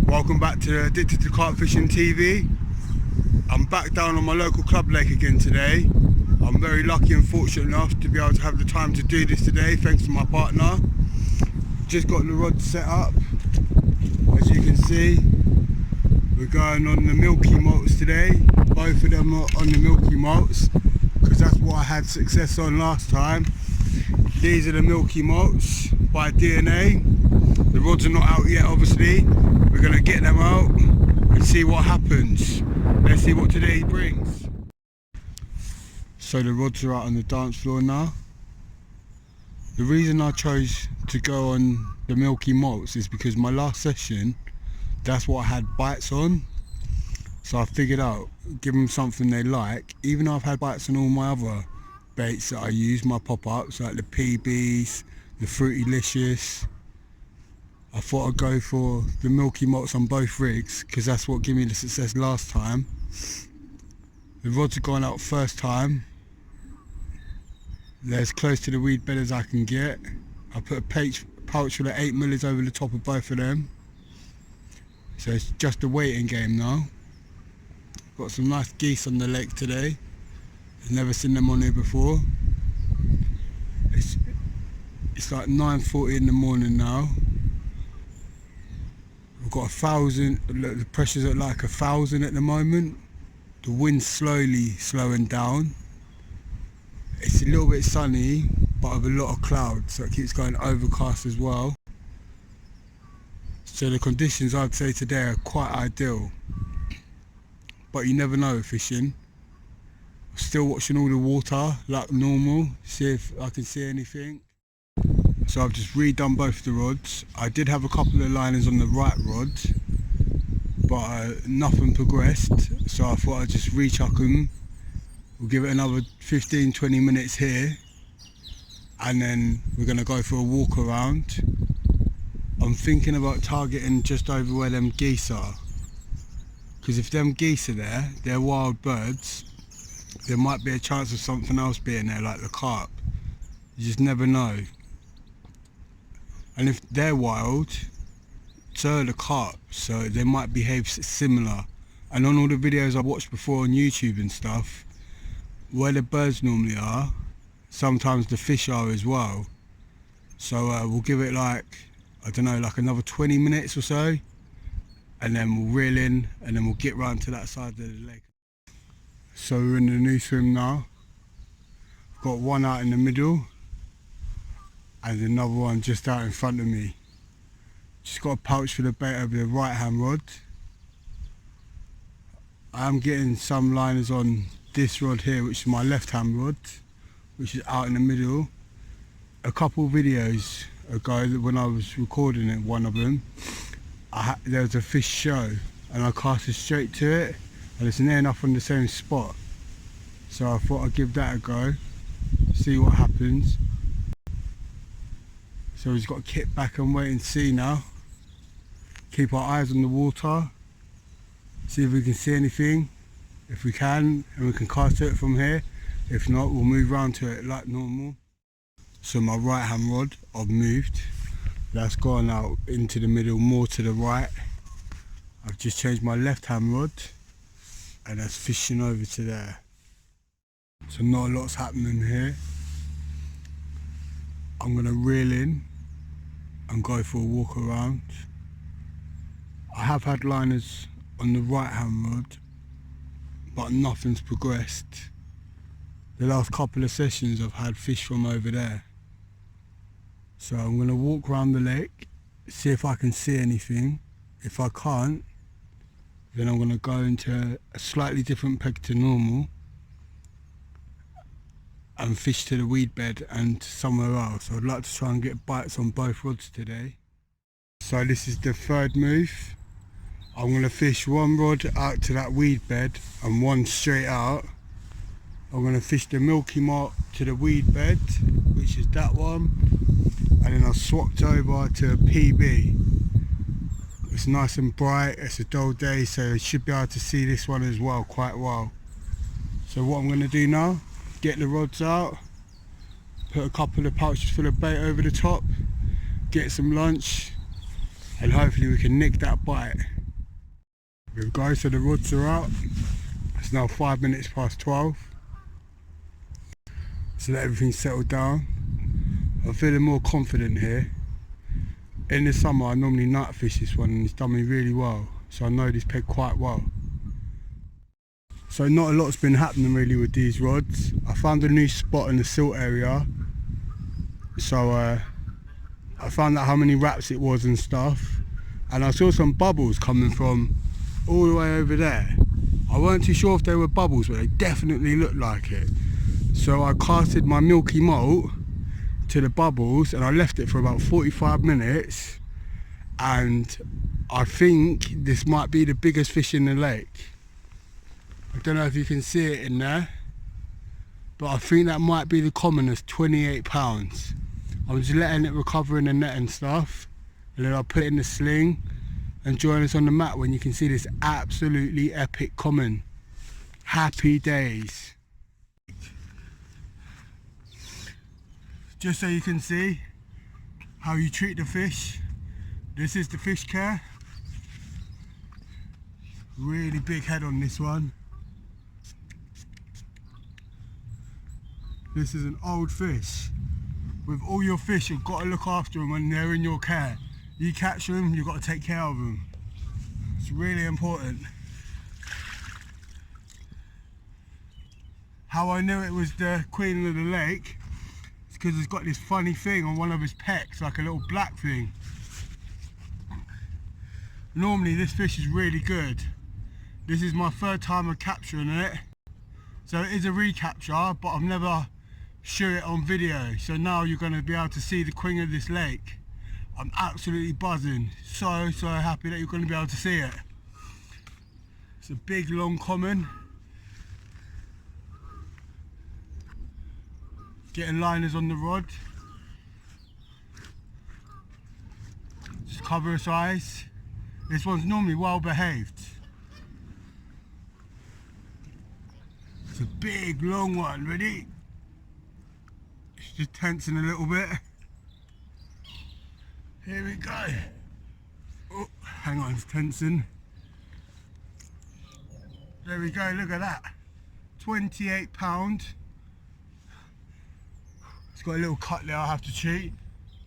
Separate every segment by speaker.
Speaker 1: Welcome back to Addicted to Carp Fishing TV. I'm back down on my local club lake again today. I'm very lucky and fortunate enough to be able to have the time to do this today, thanks to my partner. Just got the rod set up. As you can see, we're going on the milky malts today. Both of them are on the milky malts because that's what I had success on last time. These are the milky malts by DNA. The rods are not out yet, obviously. We're going to get them out and see what happens. Let's see what today brings. So the rods are out on the dance floor now. The reason I chose to go on the milky malts is because my last session, that's what I had bites on. So I figured out, give them something they like. Even though I've had bites on all my other baits that I use, my pop-ups, like the PBs, the Fruitylicious, I thought I'd go for the milky malts on both rigs because that's what gave me the success last time. The rods have gone out first time. They're as close to the weed bed as I can get. I put a pouch full of 8mm over the top of both of them. So it's just a waiting game now. Got some nice geese on the lake today. I've never seen them on here before. It's like 9:40 in the morning now. We've got 1,000, look, the pressure's at like 1,000 at the moment. The wind's slowly slowing down. It's a little bit sunny, but with a lot of clouds, so it keeps going overcast as well. So the conditions I'd say today are quite ideal. But you never know fishing. Still watching all the water like normal, see if I can see anything. So I've just redone both the rods. I did have a couple of liners on the right rod, but nothing progressed. So I thought I'd just rechuck them. We'll give it another 15-20 minutes here, and then we're gonna go for a walk around. I'm thinking about targeting just over where them geese are. Because if them geese are there, they're wild birds, there might be a chance of something else being there, like the carp. You just never know. And if they're wild, so are the carp, so they might behave similar. And on all the videos I watched before on YouTube and stuff, where the birds normally are, sometimes the fish are as well. So we'll give it like, I don't know, like another 20 minutes or so, and then we'll reel in, and then we'll get round to that side of the lake. So we're in the new swim now. I've got one out in the middle and another one just out in front of me. Just got a pouch for the bait over the right hand rod. I'm getting some liners on this rod here, which is my left hand rod, which is out in the middle. A couple of videos ago, when I was recording it, one of them, there was a fish show and I cast it straight to it, and it's near enough on the same spot. So I thought I'd give that a go, see what happens. So we've got to kick back and wait and see now. Keep our eyes on the water, see if we can see anything. If we can, and we can cast to it from here. If not, we'll move round to it like normal. So my right hand rod, I've moved. That's gone out into the middle, more to the right. I've just changed my left hand rod, and that's fishing over to there. So not a lot's happening here. I'm gonna reel in and go for a walk around. I have had liners on the right hand rod, but nothing's progressed. The last couple of sessions I've had fish from over there. So I'm gonna walk around the lake, see if I can see anything. If I can't, then I'm gonna go into a slightly different peg to normal and fish to the weed bed and somewhere else. I'd like to try and get bites on both rods today. So this is the third move. I'm going to fish one rod out to that weed bed and one straight out. I'm going to fish the milky malt to the weed bed, which is that one, and then I've swapped over to a PB. It's nice and bright, it's a dull day, so you should be able to see this one as well quite well. So what I'm going to do now, get the rods out, put a couple of pouches full of bait over the top, get some lunch, and hopefully we can nick that bite. There we go, so the rods are out. It's now 5 minutes past 12. So let everything settle down. I'm feeling more confident here. In the summer I normally night fish this one and it's done me really well. So I know this peg quite well. So not a lot's been happening really with these rods. I found a new spot in the silt area. So I found out how many wraps it was and stuff. And I saw some bubbles coming from all the way over there. I weren't too sure if they were bubbles, but they definitely looked like it. So I casted my milky molt to the bubbles and I left it for about 45 minutes. And I think this might be the biggest fish in the lake. I don't know if you can see it in there, but I think that might be the commonest, 28 pounds. I'm just letting it recover in the net and stuff, and then I'll put it in the sling and join us on the mat when you can see this absolutely epic common. Happy days. Just so you can see how you treat the fish, this is the fish care. Really big head on this one. This is an old fish. With all your fish, you've got to look after them when they're in your care. You catch them, you've got to take care of them. It's really important. How I knew it was the queen of the lake is because it's got this funny thing on one of his pecks, like a little black thing. Normally this fish is really good. This is my third time of capturing it. So it is a recapture, but I've never shot it on video. So now you're going to be able to see the queen of this lake. I'm absolutely buzzing. So happy that you're going to be able to see it. It's a big long common. Getting liners on the rod. Just cover its eyes. This one's normally well behaved. It's a big long one, ready? It's just tensing a little bit. Here we go. Oh, hang on, it's tensing. There we go, look at that. 28 pound. It's got a little cut there I'll have to treat.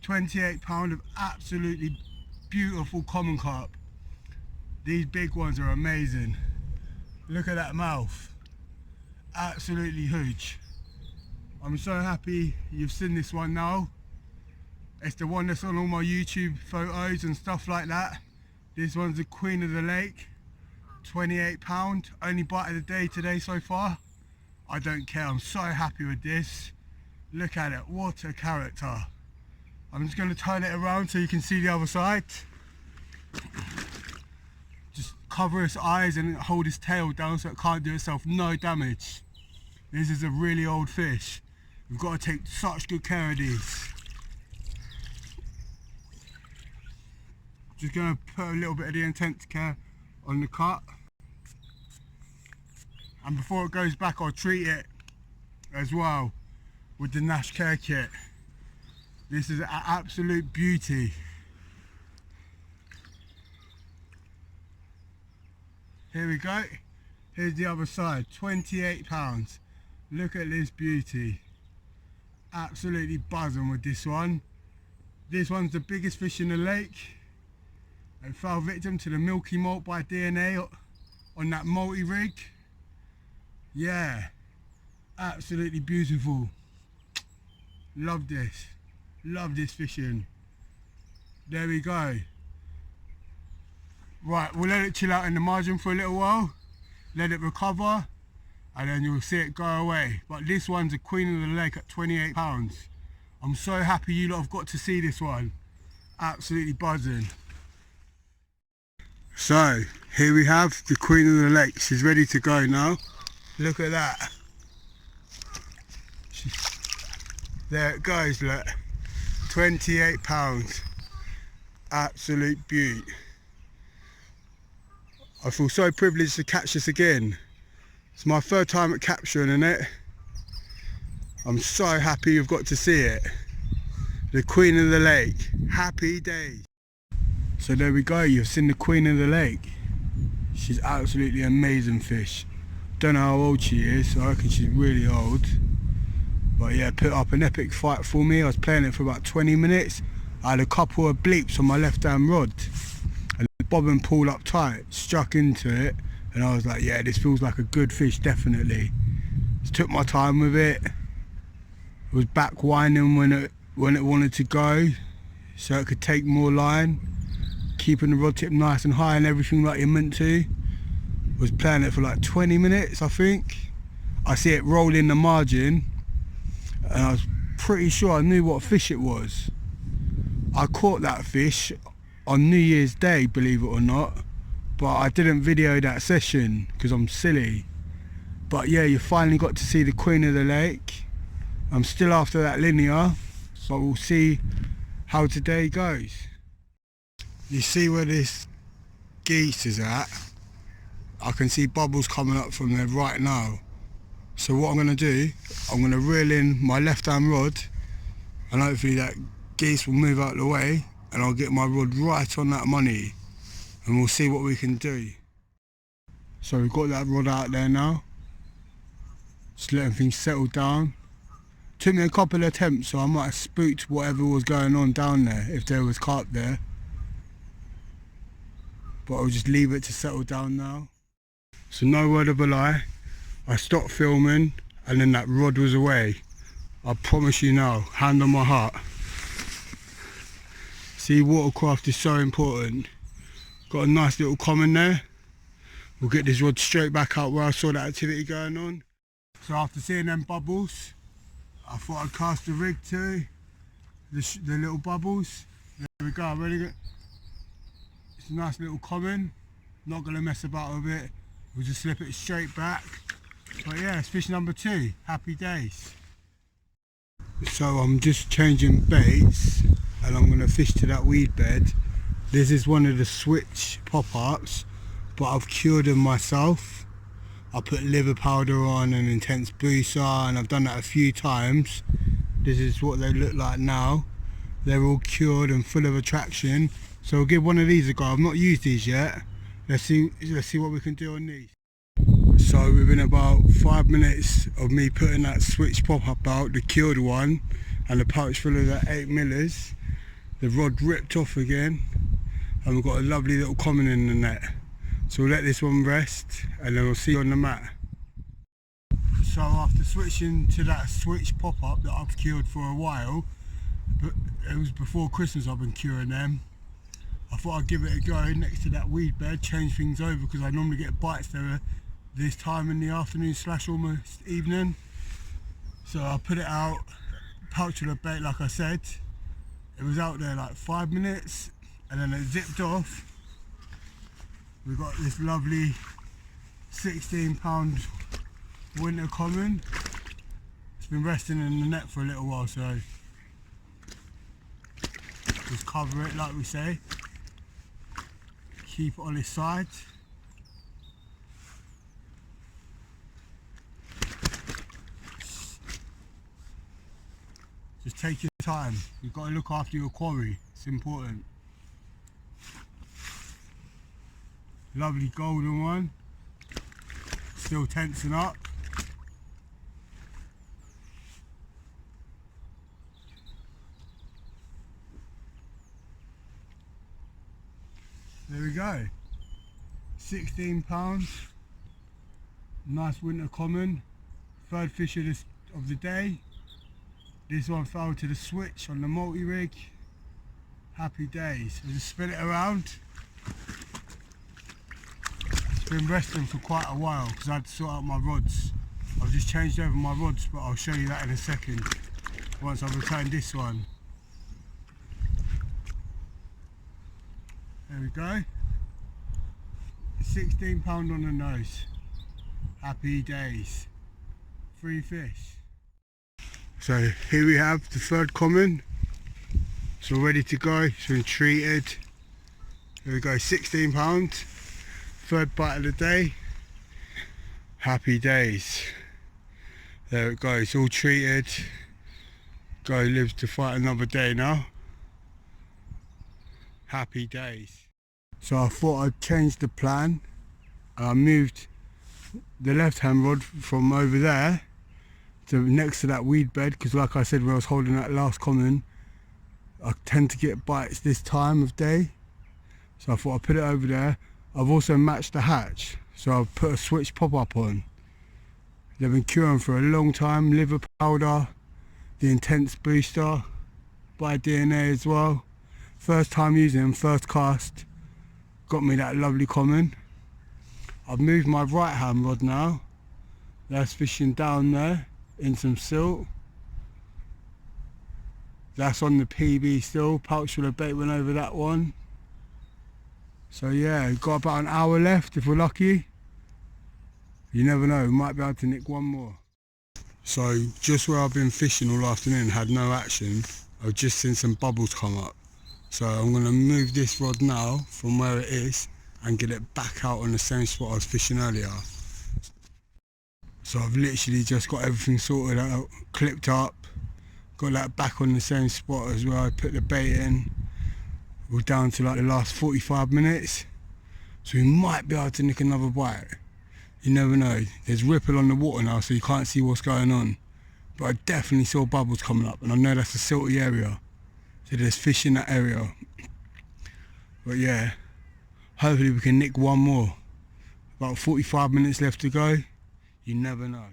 Speaker 1: 28 pound of absolutely beautiful common carp. These big ones are amazing. Look at that mouth. Absolutely huge. I'm so happy you've seen this one now. It's the one that's on all my YouTube photos and stuff like that. This one's the queen of the lake. 28 pound, only bite of the day today so far. I don't care, I'm so happy with this. Look at it, what a character. I'm just going to turn it around so you can see the other side. Just cover its eyes and hold its tail down so it can't do itself no damage. This is a really old fish. We've got to take such good care of these. Just going to put a little bit of the intense care on the cut. And before it goes back, I'll treat it as well with the Nash Care Kit. This is an absolute beauty. Here we go. Here's the other side, 28 pounds. Look at this beauty. Absolutely buzzing with this one. This one's the biggest fish in the lake. It fell victim to the milky molt by DNA on that multi-rig. Yeah, absolutely beautiful. Love this fishing. There we go. Right, we'll let it chill out in the margin for a little while, let it recover, and then you'll see it go away. But this one's a queen of the lake at 28 pounds. I'm so happy you lot have got to see this one. Absolutely buzzing. So, here we have the queen of the lake. She's ready to go now. Look at that. There it goes, look. 28 pounds. Absolute beaut. I feel so privileged to catch this again. It's my third time at capturing it. I'm so happy you've got to see it. The queen of the lake. Happy days. So there we go, you've seen the queen of the lake. She's absolutely amazing fish. Don't know how old she is, so I reckon she's really old. But yeah, put up an epic fight for me. I was playing it for about 20 minutes. I had a couple of bleeps on my left hand rod. And the bobbin pulled up tight, struck into it. And I was like, yeah, this feels like a good fish, definitely. Just took my time with it. It was back winding when it wanted to go, so it could take more line. Keeping the rod tip nice and high and everything like you're meant to. Was playing it for like 20 minutes, I think. I see it rolling the margin, and I was pretty sure I knew what fish it was. I caught that fish on New Year's Day, believe it or not, but I didn't video that session because I'm silly. But yeah, you finally got to see the queen of the lake. I'm still after that linear, but we'll see how today goes. You see where this geese is at? I can see bubbles coming up from there right now. So what I'm going to do, I'm going to reel in my left hand rod, and hopefully that geese will move out of the way, and I'll get my rod right on that money, and we'll see what we can do. So we've got that rod out there now, just letting things settle down. Took me a couple of attempts, so I might have spooked whatever was going on down there, if there was carp there. But I'll just leave it to settle down now. So no word of a lie, I stopped filming and then that rod was away. I promise you now, hand on my heart. See, watercraft is so important. Got a nice little comment there. We'll get this rod straight back out where I saw that activity going on. So after seeing them bubbles, I thought I'd cast the rig to the little bubbles. There we go, ready to go. It's a nice little common, not going to mess about with it. We'll just slip it straight back. But yeah, it's fish number 2, happy days. So I'm just changing baits and I'm going to fish to that weed bed. This is one of the switch pop-ups, but I've cured them myself. I put liver powder on and intense booster, and I've done that a few times. This is what they look like now. They're all cured and full of attraction. So we'll give one of these a go. I've not used these yet. Let's see what we can do on these. So within about 5 minutes of me putting that switch pop-up out, the cured one, and the pouch full of that 8 millers, the rod ripped off again, and we've got a lovely little common in the net. So we'll let this one rest, and then we'll see you on the mat. So after switching to that switch pop-up that I've cured for a while, but it was before Christmas I've been curing them, I thought I'd give it a go next to that weed bed, change things over, because I normally get bites there this time in the afternoon / almost evening. So I put it out, pouch with a bait like I said. It was out there like 5 minutes, and then it zipped off. We've got this lovely 16-pound winter common. It's been resting in the net for a little while, so just cover it like we say. Keep it on its side. Just take your time. You've got to look after your quarry. It's important. Lovely golden one. Still tensing up. There we go. 16 pounds. Nice winter common. Third fish of the day. This one fell to the switch on the multi-rig. Happy days. I'll just spin it around. It's been resting for quite a while because I had to sort out my rods. I've just changed over my rods, but I'll show you that in a second once I've returned this one. There we go. 16 pound on the nose. Happy days. 3 fish. So here we have the third common. It's all ready to go. It's been treated. There we go, 16 pounds. Third bite of the day. Happy days. There it goes, all treated. Guy lives to fight another day now. Happy days. So I thought I'd change the plan and I moved the left hand rod from over there to next to that weed bed, because like I said, where I was holding that last common, I tend to get bites this time of day, so I thought I'd put it over there. I've also matched the hatch, so I've put a switch pop-up on. They've been curing for a long time. Liver powder, the intense booster, by DNA as well. First time using them, first cast, got me that lovely common. I've moved my right hand rod now. That's fishing down there in some silt. That's on the PB still. Pouch full of bait went over that one. So yeah, got about an hour left if we're lucky. You never know, we might be able to nick one more. So just where I've been fishing all afternoon, had no action, I've just seen some bubbles come up. So I'm going to move this rod now from where it is and get it back out on the same spot I was fishing earlier. So I've literally just got everything sorted out, clipped up, got that back on the same spot as where I put the bait in. We're down to like the last 45 minutes, so we might be able to nick another bite. You never know. There's ripple on the water now, so you can't see what's going on. But I definitely saw bubbles coming up, and I know that's a silty area, so there's fish in that area. But yeah, hopefully we can nick one more. About 45 minutes left to go. You never know.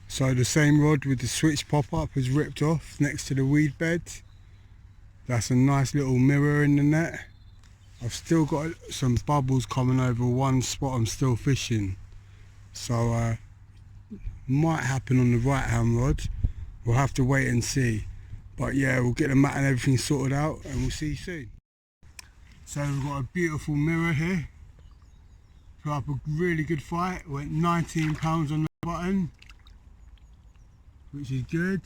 Speaker 1: So the same rod with the switch pop-up is ripped off next to the weed bed. That's a nice little mirror in the net. I've still got some bubbles coming over one spot I'm still fishing. So might happen on the right hand rod. We'll have to wait and see. But yeah, we'll get the mat and everything sorted out and we'll see you soon. So we've got a beautiful mirror here. Put up a really good fight. Went 19 pounds on the button, which is good.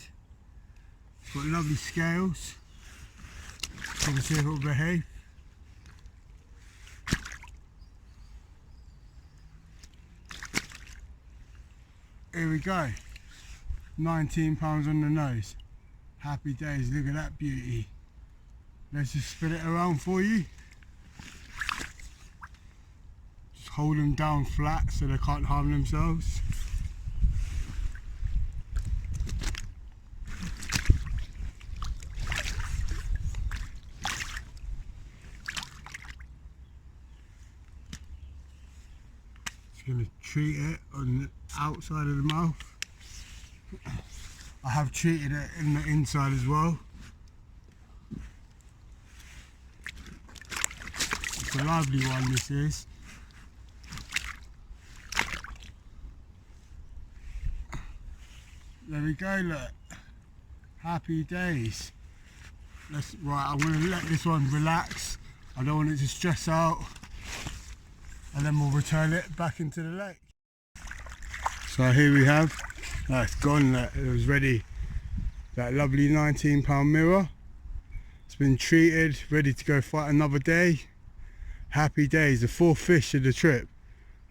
Speaker 1: It's got lovely scales. So we'll see if it will behave. Here we go. 19 pounds on the nose. Happy days, look at that beauty. Let's just spin it around for you. Just hold them down flat so they can't harm themselves. Going to treat it on the outside of the mouth. I have treated it in the inside as well. It's a lovely one, this is. There we go, look. Happy days. Right, I'm going to let this one relax. I don't want it to stress out. And then we'll return it back into the lake. So here we have, it's gone, it was ready. That lovely 19 pound mirror. It's been treated, ready to go fight another day. Happy days, the fourth fish of the trip,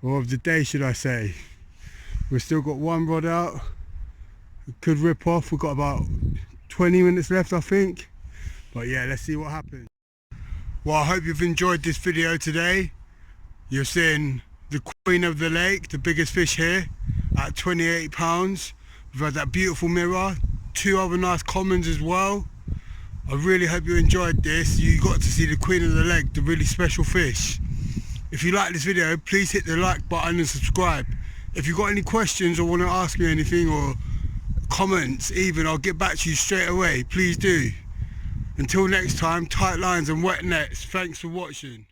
Speaker 1: or of the day should I say. We've still got one rod out. It could rip off, we've got about 20 minutes left I think. But yeah, let's see what happens. Well, I hope you've enjoyed this video today. You're seeing the queen of the lake, the biggest fish here, at 28 pounds. We've had that beautiful mirror, two other nice commons as well. I really hope you enjoyed this. You got to see the queen of the lake, the really special fish. If you like this video, please hit the like button and subscribe. If you've got any questions or want to ask me anything or comments even, I'll get back to you straight away. Please do. Until next time, tight lines and wet nets. Thanks for watching.